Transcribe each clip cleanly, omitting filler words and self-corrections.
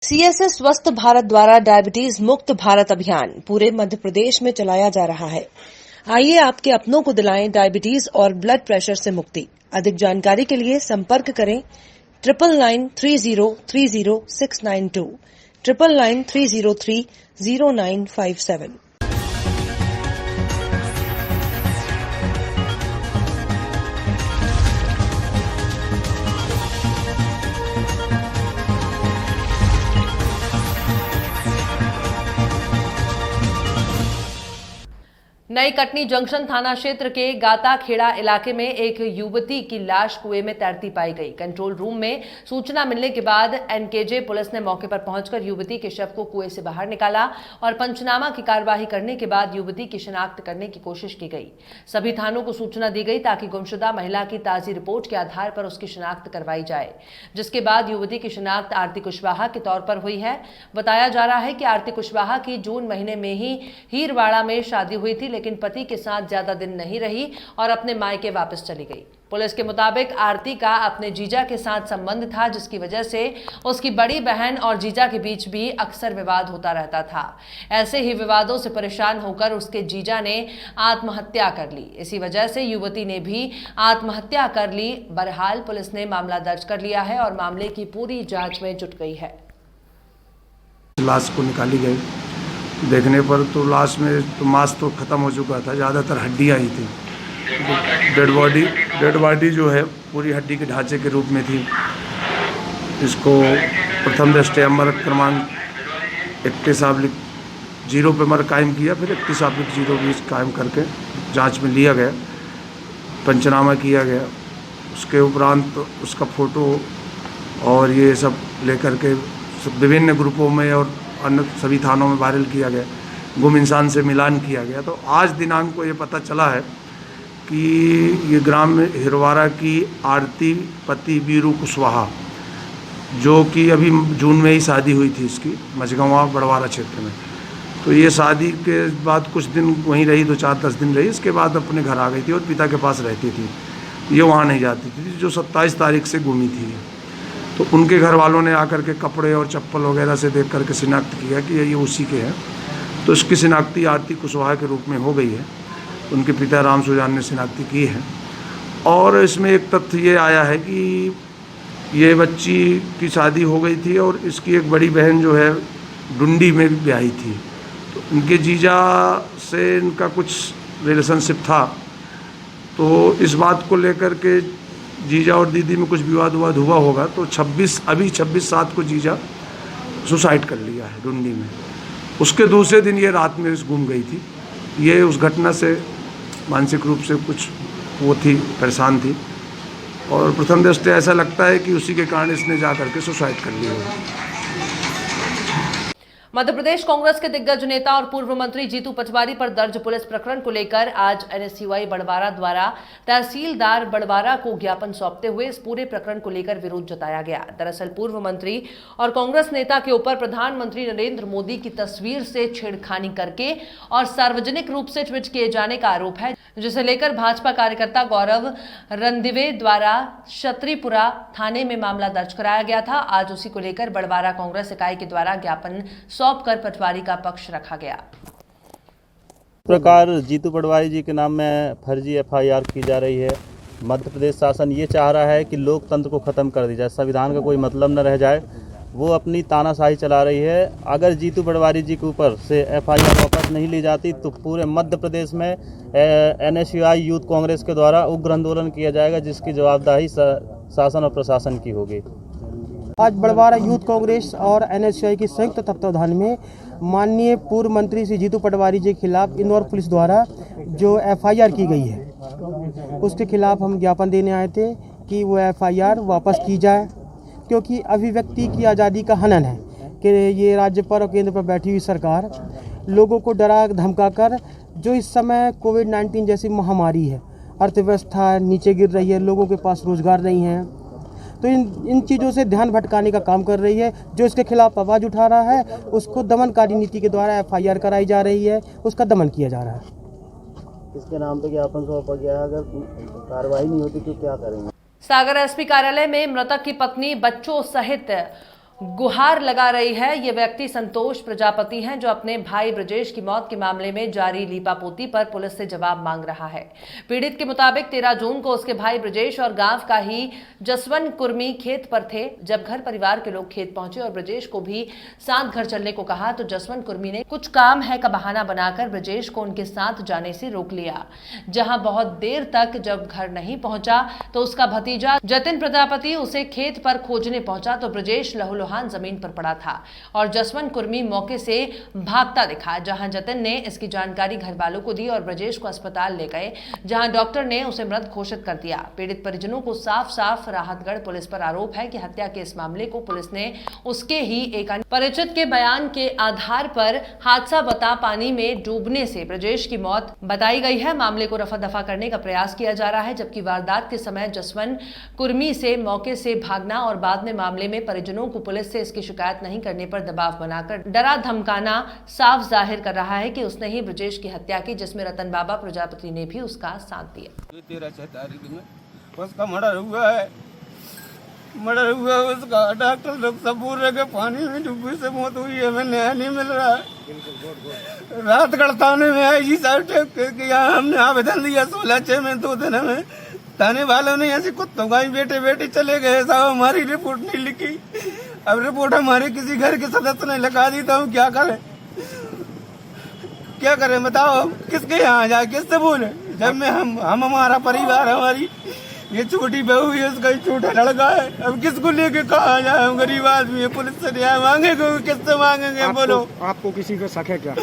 CSS स्वस्थ भारत द्वारा diabetes मुक्त भारत अभियान पूरे मध्य प्रदेश में चलाया जा रहा है। आइए आपके अपनों को दिलाएं डायबिटीज और ब्लड प्रेशर से मुक्ति। अधिक जानकारी के लिए संपर्क करें 9993030692 9993030957। नई कटनी जंक्शन थाना क्षेत्र के गाताखेड़ा इलाके में एक युवती की लाश कुएं में तैरती पाई गई। कंट्रोल रूम में सूचना मिलने के बाद एनकेजे पुलिस ने मौके पर पहुंचकर युवती के शव को कुएं से बाहर निकाला और पंचनामा की कार्यवाही करने के बाद युवती की शिनाख्त करने की कोशिश की गई। सभी थानों को सूचना दी गई ताकि गुमशुदा महिला की ताजी रिपोर्ट के आधार पर उसकी शिनाख्त करवाई जाए, जिसके बाद युवती की शिनाख्त आरती कुशवाहा के तौर पर हुई है। बताया जा रहा है कि आरती कुशवाहा की जून महीने में ही हीरवाड़ा में शादी हुई थी, लेकिन पति के साथ ज्यादा दिन नहीं रही और अपने मायके वापस चली गई। पुलिस के मुताबिक आरती का अपने जीजा के साथ संबंध था, जिसकी वजह से उसकी बड़ी बहन और जीजा के बीच भी अक्सर विवाद होता रहता था। ऐसे ही विवादों से परेशान होकर उसके जीजा ने आत्महत्या कर ली। इसी वजह से युवती ने भी आत्महत्या कर ली। बहरहाल पुलिस ने मामला दर्ज कर लिया है और मामले की पूरी जांच में जुट गई है। लाश को निकाली गई, देखने पर तो लाश में तो मांस तो ख़त्म हो चुका था, ज़्यादातर हड्डियाँ ही थी। डेड बॉडी जो है पूरी हड्डी के ढांचे के रूप में थी। इसको प्रथम दृष्टया मर्ग क्रमांक 31/0 पे मर्ग कायम किया, फिर 31/0 कायम करके जांच में लिया गया, पंचनामा किया गया। उसके उपरांत उसका फ़ोटो और ये सब लेकर के विभिन्न ग्रुपों में और अन्य सभी थानों में वायरल किया गया, गुम इंसान से मिलान किया गया। तो आज दिनांक को ये पता चला है कि ये ग्राम हिरवाड़ा की आरती पति बीरू कुशवाहा, जो कि अभी जून में ही शादी हुई थी इसकी मझगंवा बड़वारा क्षेत्र में। तो ये शादी के बाद कुछ दिन वहीं रही, 2-4-10 दिन रही। इसके बाद अपने घर आ गई थी और पिता के पास रहती थी। ये वहाँ नहीं जाती थी, जो 27 तारीख से गुमी थी। तो उनके घर वालों ने आकर के कपड़े और चप्पल वगैरह से देख करके शिनाख्त किया कि ये उसी के हैं। तो इसकी शिनाख्ती आरती कुशवाहा के रूप में हो गई है। उनके पिता राम सुजान ने शिनाख्ती की है। और इसमें एक तथ्य ये आया है कि ये बच्ची की शादी हो गई थी और इसकी एक बड़ी बहन जो है डुंडी में भी ब्याही थी। तो उनके जीजा से इनका कुछ रिलेशनशिप था। तो इस बात को लेकर के जीजा और दीदी में कुछ विवाद हुआ होगा। तो 26/7 को जीजा सुसाइड कर लिया है डुंडी में। उसके दूसरे दिन ये रात में गुम गई थी। ये उस घटना से मानसिक रूप से कुछ वो थी, परेशान थी और प्रथम दृष्टया ऐसा लगता है कि उसी के कारण इसने जा करके सुसाइड कर लिया है। मध्य प्रदेश कांग्रेस के दिग्गज नेता और पूर्व मंत्री जीतू पटवारी पर दर्ज पुलिस प्रकरण को लेकर आज एनएसयूआई बड़वारा द्वारा तहसीलदार बड़वारा को ज्ञापन सौंपते हुए इस पूरे प्रकरण को लेकर विरोध जताया गया। दरअसल पूर्व मंत्री और कांग्रेस नेता के ऊपर प्रधानमंत्री नरेंद्र मोदी की तस्वीर से छेड़खानी करके और सार्वजनिक रूप से ट्वीट किए जाने का आरोप है, जिसे लेकर भाजपा कार्यकर्ता गौरव रंदिवे द्वारा क्षत्रिपुरा थाने में मामला दर्ज कराया गया था। आज उसी को लेकर बड़वारा कांग्रेस इकाई के द्वारा ज्ञापन सौंप कर पटवारी का पक्ष रखा गया। प्रकार जीतू पटवारी जी के नाम में फर्जी एफआईआर की जा रही है। मध्य प्रदेश शासन ये चाह रहा है कि लोकतंत्र को ख़त्म कर दिया जाए, संविधान का कोई मतलब न रह जाए। वो अपनी तानाशाही चला रही है। अगर जीतू पटवारी जी के ऊपर से एफआईआर वापस नहीं ली जाती तो पूरे मध्य प्रदेश में एनएसयूआई यूथ कांग्रेस के द्वारा उग्र आंदोलन किया जाएगा, जिसकी जवाबदेही शासन और प्रशासन की होगी। आज बड़वारा यूथ कांग्रेस और एनएसयूआई की संयुक्त तत्वाधान में माननीय पूर्व मंत्री श्री जीतू पटवारी जी के खिलाफ इंदौर पुलिस द्वारा जो एफआईआर की गई है, उसके खिलाफ हम ज्ञापन देने आए थे कि वो एफआईआर वापस की जाए, क्योंकि अभिव्यक्ति की आज़ादी का हनन है कि ये राज्य पर और केंद्र पर बैठी हुई सरकार लोगों को डरा धमकाकर, जो इस समय कोविड-19 जैसी महामारी है, अर्थव्यवस्था नीचे गिर रही है, लोगों के पास रोजगार नहीं है, तो इन चीज़ों से ध्यान भटकाने का काम कर रही है। जो इसके खिलाफ आवाज़ उठा रहा है उसको दमनकारी नीति के द्वारा एफआईआर कराई जा रही है, उसका दमन किया जा रहा है। इसके नाम पे ज्ञापन सौंपा गया है, अगर कार्रवाई नहीं होती तो क्या करेंगे? सागर एसपी कार्यालय में मृतक की पत्नी बच्चों सहित गुहार लगा रही है। ये व्यक्ति संतोष प्रजापति हैं, जो अपने भाई ब्रजेश की मौत के मामले में जारी लीपापोती पर पुलिस से जवाब मांग रहा है। पीड़ित के मुताबिक 13 जून को उसके भाई ब्रजेश और गांव का ही जसवंत कुर्मी खेत पर थे। जब घर परिवार के लोग खेत पहुंचे और ब्रजेश को भी साथ घर चलने को कहा तो जसवंत कुर्मी ने कुछ काम है का बहाना बनाकर ब्रजेश को उनके साथ जाने से रोक लिया। जहां बहुत देर तक जब घर नहीं पहुंचा तो उसका भतीजा जतिन प्रजापति उसे खेत पर खोजने पहुंचा तो ब्रजेश लहूलुहान जमीन पर पड़ा था और जसवंत कुर्मी मौके से भागता दिखा। जहां जतिन ने इसकी जानकारी घर वालों को दी और ब्रजेश को अस्पताल ले गए, जहां डॉक्टर ने उसे मृत घोषित कर दिया। पीड़ित परिजनों को साफ साफ राहतगढ़ पुलिस पर आरोप है कि हत्या के इस मामले को पुलिस ने उसके ही एक परिचित के बयान के आधार पर हादसा बता पानी में डूबने से ब्रजेश की मौत बताई गई है। मामले को रफा दफा करने का प्रयास किया जा रहा है, जबकि वारदात के समय जसवंत कुर्मी से मौके से भागना और बाद में मामले में परिजनों को पुलिस से इसकी शिकायत नहीं करने पर दबाव बनाकर डरा धमकाना साफ जाहिर कर रहा है कि उसने ही ब्रजेश की हत्या की, जिसमें रतन बाबा प्रजापति ने भी उसका साथ दिया। 13 तारीख में उसका मर्डर हुआ है। मर्डर हुआ उसका, डॉक्टर लोग सब बोल रहे पानी में डूबने से मौत हुई है। हमें न्याय नहीं मिल रहा है। रातगढ़ थाने में आई जी साहब यहाँ हमने आवेदन दिया 16/6 में 2 दिन में थाने वालों ने ऐसे कुत्तों का बेटे बेटे चले गए साहब, हमारी रिपोर्ट नहीं लिखी। अब रिपोर्ट हमारे किसी घर के सदस्य ने लगा दी तो हम क्या करें? क्या करें बताओ? किसके यहाँ जाए, किससे बोले? जब में हम हमारा परिवार, हमारी ये छोटी बहू है, उसका छोटा लड़का है, अब किसको लेके कहाँ जाए? हम गरीब आदमी है, पुलिस से न्याय मांगेंगे, किससे मांगेंगे? बोलो। आपको किसी पे शक है क्या?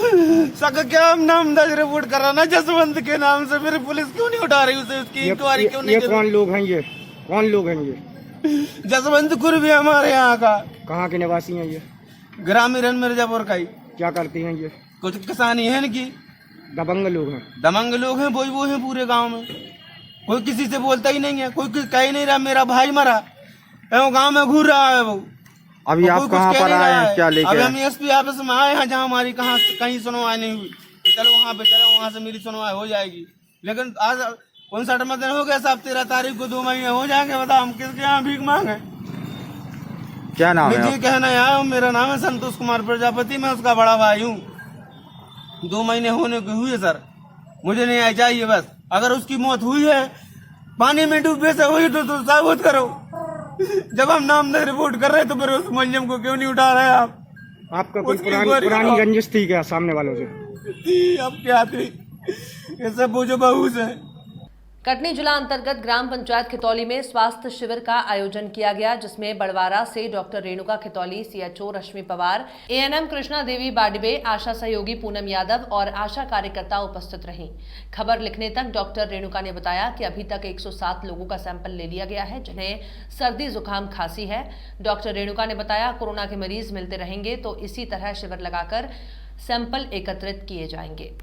शक क्या? हम नामदर्ज रिपोर्ट कराना जसवंत के नाम से, फिर पुलिस क्यों नहीं उठा रही उसे? उसकी इंक्वायरी क्यों नहीं? ये कौन लोग हैं? ये कौन लोग हैं? ये जसवंत कुर्मी हमारे यहाँ का। कहाँ के निवासी हैं ये? ग्रामीण मिर्जापुर का ही। क्या करती हैं ये? कुछ किसानी है इनकी। दबंग लोग हैं। दबंग लोग हैं, वो हैं पूरे गांव में। कोई किसी से बोलता ही नहीं है, कोई कह ही नहीं रहा मेरा भाई मरा, गांव में घूर रहा है वो। अभी आप कहाँ पर आए हैं, क्या लेके? अभी हम एसपी ऑफिस में आए हैं, जहाँ हमारी कहीं सुनवाई नहीं हुई। चलो वहाँ पे, चलो वहाँ से मेरी सुनवाई हो जाएगी। लेकिन आज 59 दिन हो गया साहब, 13 तारीख को 2 महीने हो जाएंगे। बताओ हम किसके यहाँ भीख मांगे? क्या नाम है? मुझे कहना है, मेरा नाम है संतोष कुमार प्रजापति, मैं उसका बड़ा भाई हूँ। 2 महीने होने को हुए सर, मुझे नहीं चाहिए बस। अगर उसकी मौत हुई है पानी में डूबने से हुई तो साबित करो। जब हम नामदर्ज रिपोर्ट कर रहे तो फिर उस मुलजिम को क्यों नहीं उठा रहे आप? आपका कोई पुरानी रंजिश थी क्या सामने वालों से? अब क्या थी? ये सब पूछो बहू से। कटनी जिला अंतर्गत ग्राम पंचायत खितौली में स्वास्थ्य शिविर का आयोजन किया गया, जिसमें बड़वारा से डॉक्टर रेणुका खितौली, सीएचओ रश्मि पवार, एएनएम कृष्णा देवी बाडबे, आशा सहयोगी पूनम यादव और आशा कार्यकर्ता उपस्थित रहीं। खबर लिखने तक डॉक्टर रेणुका ने बताया कि अभी तक 107 लोगों का सैंपल ले लिया गया है, जिन्हें सर्दी जुकाम खांसी है। डॉक्टर रेणुका ने बताया कोरोना के मरीज मिलते रहेंगे तो इसी तरह शिविर लगाकर सैंपल एकत्रित किए जाएंगे।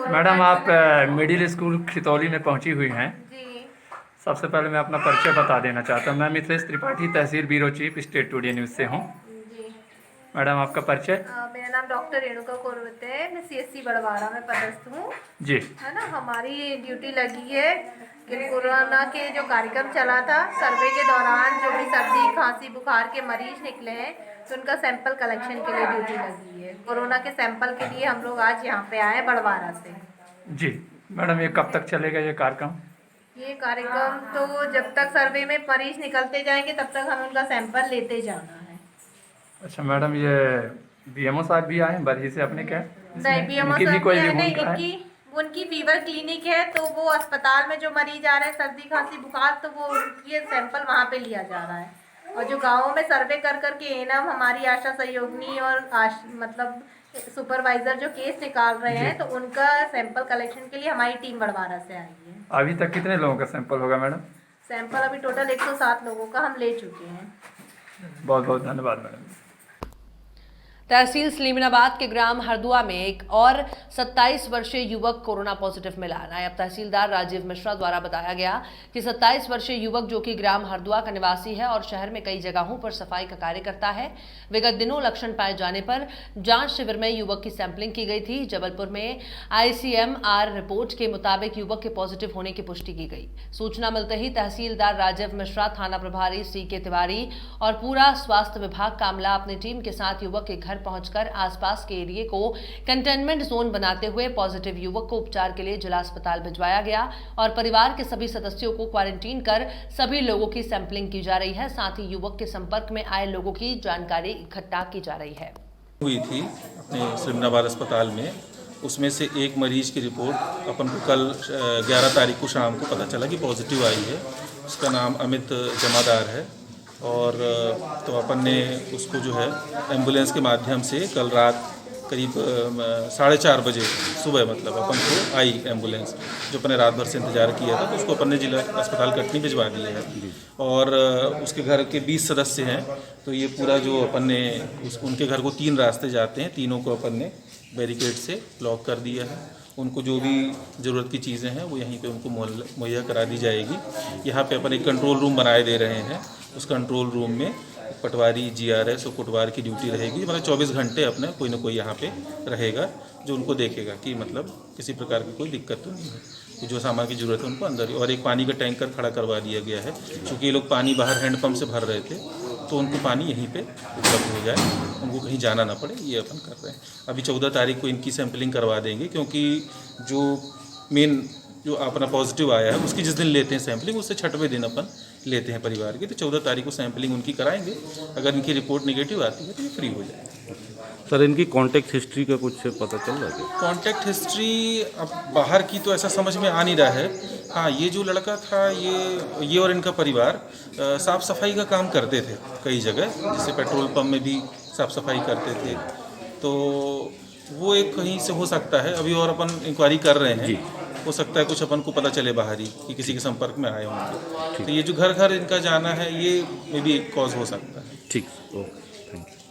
मैडम, आप मिडिल स्कूल खितौली में पहुंची हुई हैं जी। सबसे पहले मैं अपना परिचय बता देना चाहता हूं। मैं मिथिलेश त्रिपाठी, तहसील bureau chief, state today news से हूं जी। मैडम, आपका परिचय? मेरा नाम डॉक्टर रेणुका कुर्वत है, मैं सीएससी बड़वारा में पदस्थ हूँ जी। है ना। हमारी ड्यूटी लगी है कि कोरोना के जो कार्यक्रम चला था, सर्वे के दौरान जो भी सर्दी खांसी बुखार के मरीज निकले हैं तो उनका सैंपल कलेक्शन के लिए ड्यूटी लगी है। कोरोना के सैंपल के लिए हम लोग आज यहाँ पे आए बड़वारा से जी। मैडम, ये कब तक चलेगा ये कार्यक्रम? ये कार्यक्रम तो जब तक सर्वे में मरीज निकलते जाएंगे तब तक हम उनका सैंपल लेते जाना है। अच्छा मैडम, ये बीएमओ साहब भी आए बरही से अपने? क्या नहीं, बीएमओ साहब नहीं, उनकी फीवर क्लिनिक है तो वो अस्पताल में जो मरीज आ रहे हैं सर्दी खांसी बुखार, तो वो ये सैंपल वहाँ पे लिया जा रहा है। और जो गाँवों में सर्वे कर करके एएनएम हमारी आशा सहयोगिनी और मतलब सुपरवाइजर जो केस निकाल रहे हैं तो उनका सैंपल कलेक्शन के लिए हमारी टीम बड़वारा से आई है। अभी तक कितने लोगों का सैंपल होगा मैडम? सैंपल अभी टोटल 107 लोगों का हम ले चुके हैं। बहुत बहुत धन्यवाद मैडम। तहसील सलीमनाबाद के ग्राम हरदुआ में एक और 27 वर्षीय युवक कोरोना पॉजिटिव मिला। नायब तहसीलदार राजीव मिश्रा द्वारा बताया गया कि 27 वर्षीय युवक जो कि ग्राम हरदुआ का निवासी है और शहर में कई जगहों पर सफाई का कार्य करता है, विगत दिनों लक्षण पाए जाने पर जांच शिविर में युवक की सैंपलिंग की गई थी। जबलपुर में ICMR रिपोर्ट के मुताबिक युवक के पॉजिटिव होने की पुष्टि की गई। सूचना मिलते ही तहसीलदार राजीव मिश्रा, थाना प्रभारी CK तिवारी और पूरा स्वास्थ्य विभाग का अमला अपनी टीम के साथ युवक के घर पहुंचकर आसपास के एरिया को कंटेनमेंट जोन बनाते हुए पॉजिटिव युवक को उपचार के लिए जिला अस्पताल भिजवाया गया और परिवार के सभी सदस्यों को क्वारंटीन कर सभी लोगों की सैंपलिंग की जा रही है। साथ ही युवक के संपर्क में आए लोगों की जानकारी इकट्ठा की जा रही है। हुई थी अपने सलीमनाबाद अस्पताल में, उसमें से एक मरीज की रिपोर्ट अपन को कल 11 तारीख को शाम को पता चला कि पॉजिटिव आई है। उसका नाम अमित जमादार है और तो अपन ने उसको जो है एम्बुलेंस के माध्यम से कल रात करीब 4:30 बजे सुबह मतलब अपन को आई एम्बुलेंस, जो अपन ने रात भर से इंतज़ार किया था, तो उसको अपन ने जिला अस्पताल कटनी भिजवा दिया है। और उसके घर के 20 सदस्य हैं, तो ये पूरा जो अपन ने उनके घर को 3 रास्ते जाते हैं, तीनों को अपन ने बैरिकेड से लॉक कर दिया है। उनको जो भी ज़रूरत की चीज़ें हैं वो यहीं पे उनको मुहैया करा दी जाएगी। यहाँ पे अपन एक कंट्रोल रूम बनाए दे रहे हैं। उस कंट्रोल रूम में पटवारी GRS और कोटवार की ड्यूटी रहेगी। मतलब 24 घंटे अपने कोई ना कोई यहाँ पे रहेगा जो उनको देखेगा कि मतलब किसी प्रकार की कोई दिक्कत तो नहीं है। जो सामान की ज़रूरत है उनको अंदर ही, और एक पानी का टैंकर खड़ा करवा दिया गया है, क्योंकि ये लोग पानी बाहर हैंडपम्प से भर रहे थे, तो उनको पानी यहीं पे उपलब्ध हो जाए, उनको कहीं जाना ना पड़े, ये अपन कर रहे हैं। अभी 14 तारीख को इनकी सैंपलिंग करवा देंगे, क्योंकि जो मेन जो अपना पॉजिटिव आया है उसकी जिस दिन लेते हैं सैंपलिंग, उससे 6वें दिन अपन लेते हैं परिवार की, तो 14 तारीख को सैंपलिंग उनकी कराएंगे। अगर इनकी रिपोर्ट नेगेटिव आती है तो ये फ्री हो जाएगी। सर, इनकी कॉन्टैक्ट हिस्ट्री का कुछ पता चल रहा है? कॉन्टैक्ट हिस्ट्री अब बाहर की तो ऐसा समझ में आ नहीं रहा है। हाँ, ये जो लड़का था ये और इनका परिवार साफ़ सफाई का काम करते थे कई जगह, जैसे पेट्रोल पंप में भी साफ़ सफाई करते थे, तो वो एक कहीं से हो सकता है। अभी और अपन इंक्वायरी कर रहे हैं, हो सकता है कुछ अपन को पता चले बाहरी कि किसी के संपर्क में आए होंगे। तो ये जो घर घर इनका जाना है, ये मे भी एक कॉज हो सकता है। ठीक, ओके, थैंक यू।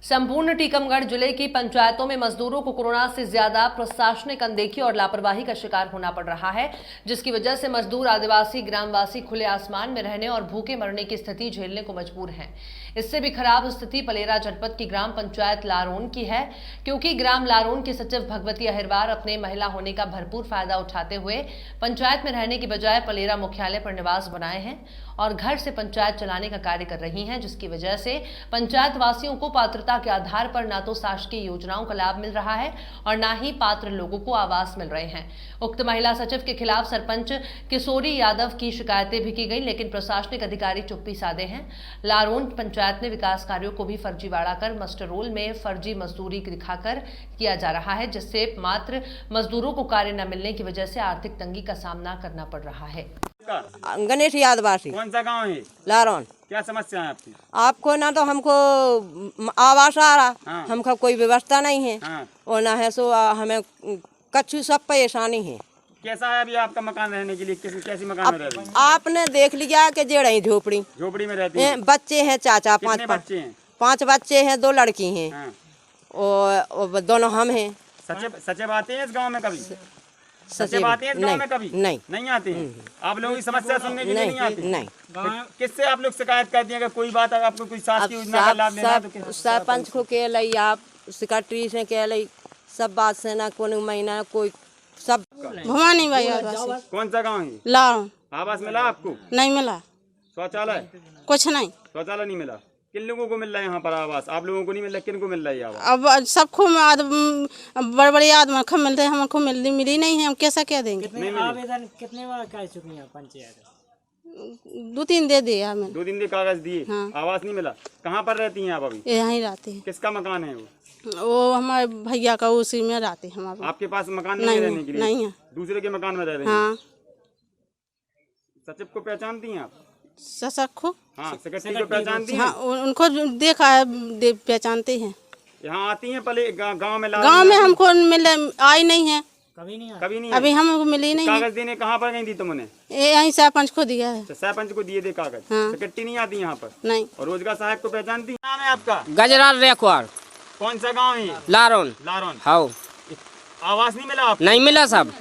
संपूर्ण टीकमगढ़ जिले की पंचायतों में मजदूरों को कोरोना से ज्यादा प्रशासनिक अनदेखी और लापरवाही का शिकार होना पड़ रहा है, जिसकी वजह से मजदूर, आदिवासी, ग्रामवासी खुले आसमान में रहने और भूखे मरने की स्थिति झेलने को मजबूर हैं। इससे भी खराब स्थिति पलेरा जनपद की ग्राम पंचायत लारोन की है, क्योंकि ग्राम लारोन की सचिव भगवती अहिरवार अपने महिला होने का भरपूर फायदा उठाते हुए पंचायत में रहने की बजाय पलेरा मुख्यालय पर निवास बनाए हैं और घर से पंचायत चलाने का कार्य कर रही हैं, जिसकी वजह से पंचायत वासियों को पात्रता के आधार पर न तो शासकीय योजनाओं का लाभ मिल रहा है और न ही पात्र लोगों को आवास मिल रहे हैं। उक्त महिला सचिव के खिलाफ सरपंच किशोरी यादव की शिकायतें भी की गई, लेकिन प्रशासनिक अधिकारी चुप्पी साधे हैं। लारोन पंचायत में विकास कार्यों को भी फर्जीवाड़ा कर मस्टर रोल में फर्जी मजदूरी दिखाकर किया जा रहा है, जिससे मात्र मजदूरों को कार्य न मिलने की वजह से आर्थिक तंगी का सामना करना पड़ रहा है। गणेश यादवासी। कौन सा गांव है? लारोन। क्या समस्या है आपकी? आपको ना तो हमको आवास आ रहा, हाँ। हमको कोई व्यवस्था नहीं है, हाँ। और ना है सो हमें कच्छु सब परेशानी है। कैसा है अभी आपका मकान रहने के लिए? कैसी मकान में रह रही हैं? आपने देख लिया कि जेड़ ही झोपड़ी में रहती हैं? बच्चे हैं चाचा, कितने बच्चे हैं? 5 बच्चे हैं, 2 लड़की हैं। हाँ। और दोनों हम हैं। सचिव आते हैं इस गांव में कभी? सचिव आते हैं इस गांव में कभी? नहीं आते हैं। आप लोगों की समस्या सुनने के लिए नहीं आते? नहीं। किससे आप लोग शिकायत करती हैं? अगर कोई बात आपको कोई शासकीय योजना का लाभ लेना है तो सरपंच को कह लई, आप सेक्रेटरी से कह लई, सब बात से ना कोई महीना कोई सब। भवानी भाई आवास। कौन सा गाँव है? लारोन। आवास मिला आपको? नहीं मिला। शौचालय? कुछ नहीं। शौचालय नहीं मिला। किन लोगों को मिल रहा है यहाँ पर आवास? आप लोगों को नहीं मिल रहा, किन को मिल रहा है आवास? अब सबको बड़े बड़े आदमी को मिलते हैं, हमको मिली नहीं है, हम कैसा क्या देंगे? आवेदन कितने बार कर चुकी है पंचायत? 2-3 दे दिए हमें। 2 दिन के कागज दिए। हाँ। आवास नहीं मिला। कहाँ पर रहती हैं आप अभी? यहीं रहते हैं। किसका मकान है वो हमारे भैया का, उसी में रहते हैं हम। आपके पास मकान नहीं रहने के लिए? नहीं है। दूसरे के मकान में रह रहे हैं? हाँ। सचिव को पहचानती हैं आप? सचिव? हाँ, सेक्रेटरी को पहचानती हैं? हाँ, उनको देखा है, पहचानते हैं। यहाँ आती हैं पहले गांव में? गांव में हमको मिले आई नहीं है, कभी नहीं अभी हमको मिली नहीं। कागज देने कहाँ पर गई थी तुमने? यहीं सरपंच को दिया है। सरपंच को दिए थे कागज? हाँ। सेक्रेटरी नहीं आती यहाँ पर? नहीं। और रोजगार सहायक को पहचानती? नाम है आपका? गजराज रेखवार। कौन सा गांव है? लारोन। लारोन। हाँ। आवास नहीं मिला आपको? नहीं मिला साहब।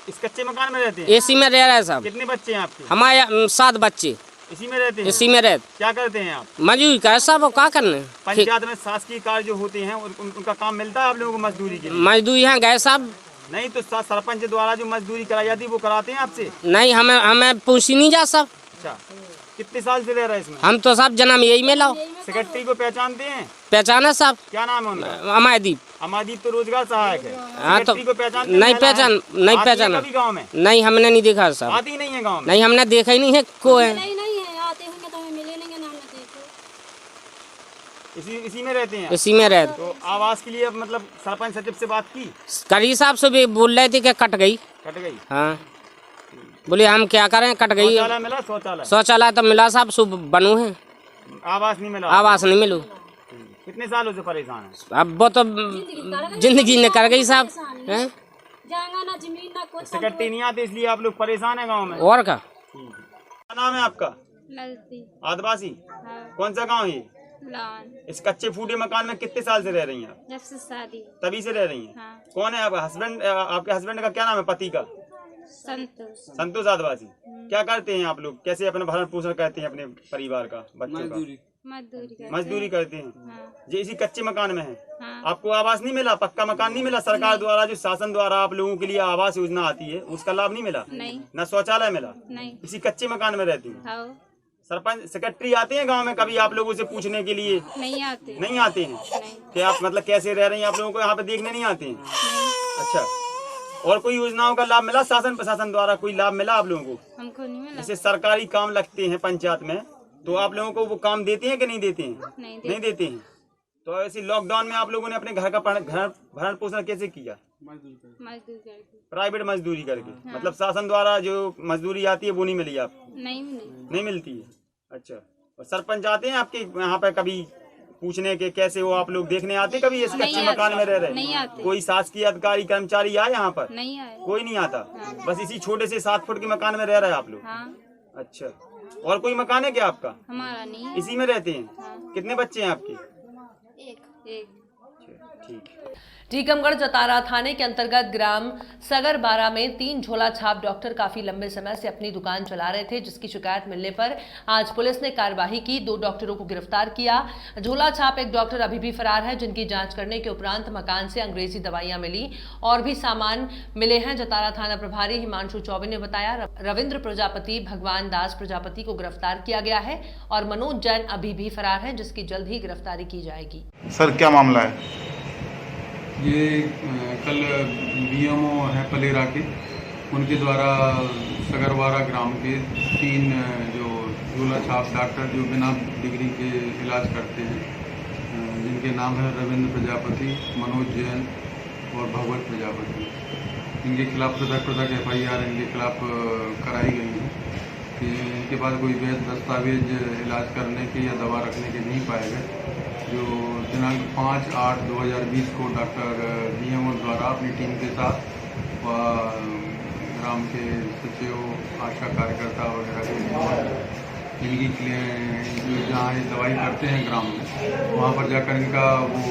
इस कच्चे मकान में रहते हैं? एसी में रह रहे हैं साहब। कितने बच्चे हैं आपके? हमारे 7 बच्चे इसी में रहते हैं? इसी में रहते। क्या करते हैं आप? मजदूरी कर साहब, क्या करने। पंचायत में शासकीय कार्य जो होते हैं उनका काम मिलता है आप लोगों को मजदूरी के लिए? मजदूरी यहाँ गए साहब। नहीं तो सरपंच द्वारा जो मजदूरी कराई जाती है वो कराते हैं आपसे? नहीं, हमें पूछी नहीं जा साहब। अच्छा, कितने साल से रह रहे हैं इसमें? हम तो साहब जन्म यही में लाओ। सेक्रेटरी को पहचानते हैं? पहचाना साहब। क्या नाम है उनका? अमायदीप। अमायदीप तो रोजगार सहायक है। हाँ तो सेक्रेटरी को पहचानते? नहीं पहचाना। कभी गाँव में? नहीं, हमने नहीं देखा साहब। आती नहीं है गाँव में? नहीं, हमने देखा ही नहीं है। को है इसी में रहते हैं? इसी में रहते। तो आवास के लिए मतलब सरपंच सचिव से बात की? करी साहब से भी बोल रहे थे कि कट गई। कट गई? हाँ, बोले हम क्या करें, कट गई। शौचालय मिला? शौचालय? शौचालय तो मिला साहब, सब बनू है। आवास नहीं मिला? आवास नहीं मिलू। कितने सालों से परेशान है? अब वो तो जिंदगी ने कर गई साहब। सेक्रेटरी नहीं आते इसलिए आप लोग परेशान है गाँव में? और क्या नाम है आपका? आदिवासी। कौन सा गाँव है? इस कच्चे फूटे मकान में कितने साल से रह रही हैं आप? जब से शादी। तभी से रह रही हैं? हाँ। कौन है आपका हस्बैंड? आपके हस्बैंड का क्या नाम है, पति का? संतोष। संतोष आदिवासी। क्या करते हैं आप लोग? कैसे अपना भरण पोषण करते हैं अपने परिवार का, बच्चों का? मजदूरी करते हैं। हाँ। जो इसी कच्चे मकान में है? हाँ। आपको आवास नहीं मिला? पक्का मकान नहीं मिला? सरकार द्वारा जो शासन द्वारा आप लोगों के लिए आवास योजना आती है उसका लाभ नहीं मिला? नहीं। न शौचालय मिला? नहीं। इसी कच्चे मकान में रहती है? हाँ। सरपंच सेक्रेटरी आते हैं गांव में कभी आप लोगों से पूछने के लिए? नहीं आते। नहीं आते हैं? कि आप मतलब कैसे रह रहे हैं आप लोगों को यहाँ पे देखने नहीं आते हैं? अच्छा, और कोई योजनाओं का लाभ मिला शासन प्रशासन द्वारा? कोई लाभ मिला आप लोगों को? हमको नहीं मिला। जैसे सरकारी काम लगते हैं पंचायत में तो आप लोगों को वो काम देते हैं कि नहीं देते हैं? नहीं देते हैं। तो ऐसे लॉकडाउन में आप लोगों ने अपने घर का भरण पोषण कैसे किया? मजदूरी करके। प्राइवेट मजदूरी करके? मतलब शासन द्वारा जो मजदूरी आती है वो नहीं मिली आपको? नहीं मिलती है। अच्छा, और सरपंच आते हैं आपके यहाँ पे कभी पूछने के कैसे हो आप लोग? देखने आते कभी इस कच्चे मकान में रह रहे? नहीं आते। कोई शासकीय अधिकारी कर्मचारी आए यहाँ पर? नहीं आए। कोई नहीं आता? बस इसी छोटे से 7 फुट के मकान में रह रहे हैं आप लोग? हाँ। अच्छा, और कोई मकान है क्या आपका? हमारा नहीं है। इसी में रहते हैं? कितने बच्चे हैं आपके? एक। ठीक। टीकमगढ़ जतारा थाने के अंतर्गत ग्राम सगरबारा में 3 झोला छाप डॉक्टर काफी लंबे समय से अपनी दुकान चला रहे थे, जिसकी शिकायत मिलने पर आज पुलिस ने कार्रवाई की। 2 डॉक्टरों को गिरफ्तार किया। झोला छाप एक डॉक्टर अभी भी फरार है, जिनकी जांच करने के उपरांत मकान से अंग्रेजी दवाइयां मिली और भी सामान मिले हैं। जतारा थाना प्रभारी हिमांशु चौबे ने बताया रविंद्र प्रजापति, भगवान दास प्रजापति को गिरफ्तार किया गया है और मनोज जैन अभी भी फरार है, जिसकी जल्द ही गिरफ्तारी की जाएगी। सर क्या मामला है? ये कल बीएमओ है पलेरा के, उनके द्वारा सगरवारा ग्राम के 3 जो झोला छाप डॉक्टर जो बिना डिग्री के इलाज करते हैं, जिनके नाम है रविंद्र प्रजापति, मनोज जैन और भगवत प्रजापति, इनके खिलाफ पृथक FIR इनके खिलाफ कराई गई है कि इनके पास कोई वैध दस्तावेज इलाज करने के या दवा रखने के नहीं पाए गए। जो दिनांक 5/8/2020 को डॉक्टर BMO द्वारा अपनी टीम के साथ ग्राम के सचिव, आशा कार्यकर्ता वगैरह के इनकी जो जहाँ ये दवाई करते हैं ग्राम में, वहाँ पर जाकर इनका वो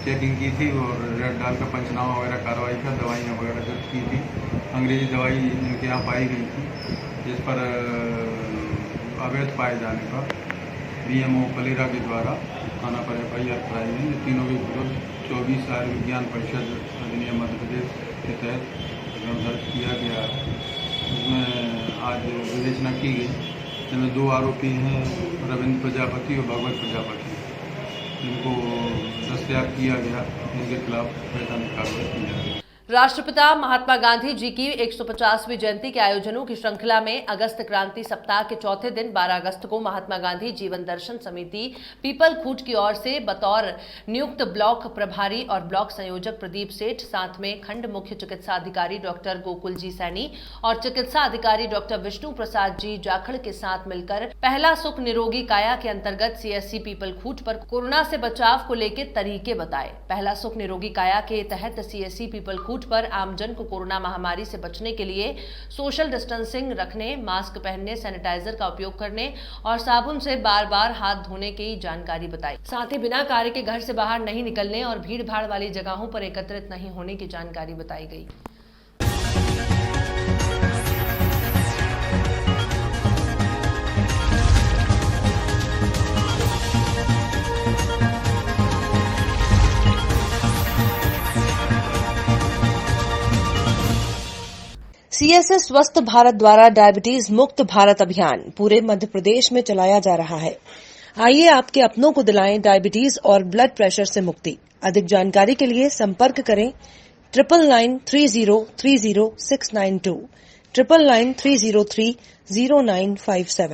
चेकिंग की थी और रेड डाल का पंचनामा वगैरह कार्रवाई कर दवाइयाँ वगैरह जब्त की थी। अंग्रेजी दवाई इनके यहाँ पाई गई थी, जिस पर अवैध पाए जाने पर BMO पलेरा के द्वारा थाना पर FIR कराई गई। तीनों के विरुद्ध 24 आयुर्विज्ञान परिषद अधिनियम मध्य प्रदेश के तहत दर्ज किया गया है। उसमें आज विवेचना की गई, जिनमें 2 आरोपी हैं, रविंद्र प्रजापति और भगवत प्रजापति, इनको दस्तयाब किया गया। इनके खिलाफ वैधानिक कार्रवाई की जाएगी। राष्ट्रपिता महात्मा गांधी जी की 150वीं जयंती के आयोजनों की श्रृंखला में अगस्त क्रांति सप्ताह के चौथे दिन 12 अगस्त को महात्मा गांधी जीवन दर्शन समिति पीपल खूट की ओर से बतौर नियुक्त ब्लॉक प्रभारी और ब्लॉक संयोजक प्रदीप सेठ, साथ में खंड मुख्य चिकित्सा अधिकारी डॉक्टर गोकुल जी सैनी और चिकित्सा अधिकारी डॉक्टर विष्णु प्रसाद जी जाखड़ के साथ मिलकर पहला सुख निरोगी काया के अंतर्गत CSC पीपल खूट पर कोरोना से बचाव को लेकर तरीके बताए। पहला सुख निरोगी काया के तहत CSC पीपल खूट बूथ पर आमजन को कोरोना महामारी से बचने के लिए सोशल डिस्टेंसिंग रखने, मास्क पहनने, सैनिटाइजर का उपयोग करने और साबुन से बार बार हाथ धोने की जानकारी बताई। साथ ही बिना कार्य के घर से बाहर नहीं निकलने और भीड़ भाड़ वाली जगहों पर एकत्रित नहीं होने की जानकारी बताई गई। सीएसए स्वस्थ भारत द्वारा डायबिटीज मुक्त भारत अभियान पूरे मध्य प्रदेश में चलाया जा रहा है। आइए आपके अपनों को दिलाएं डायबिटीज और ब्लड प्रेशर से मुक्ति। अधिक जानकारी के लिए संपर्क करें 9993030692 9993030957।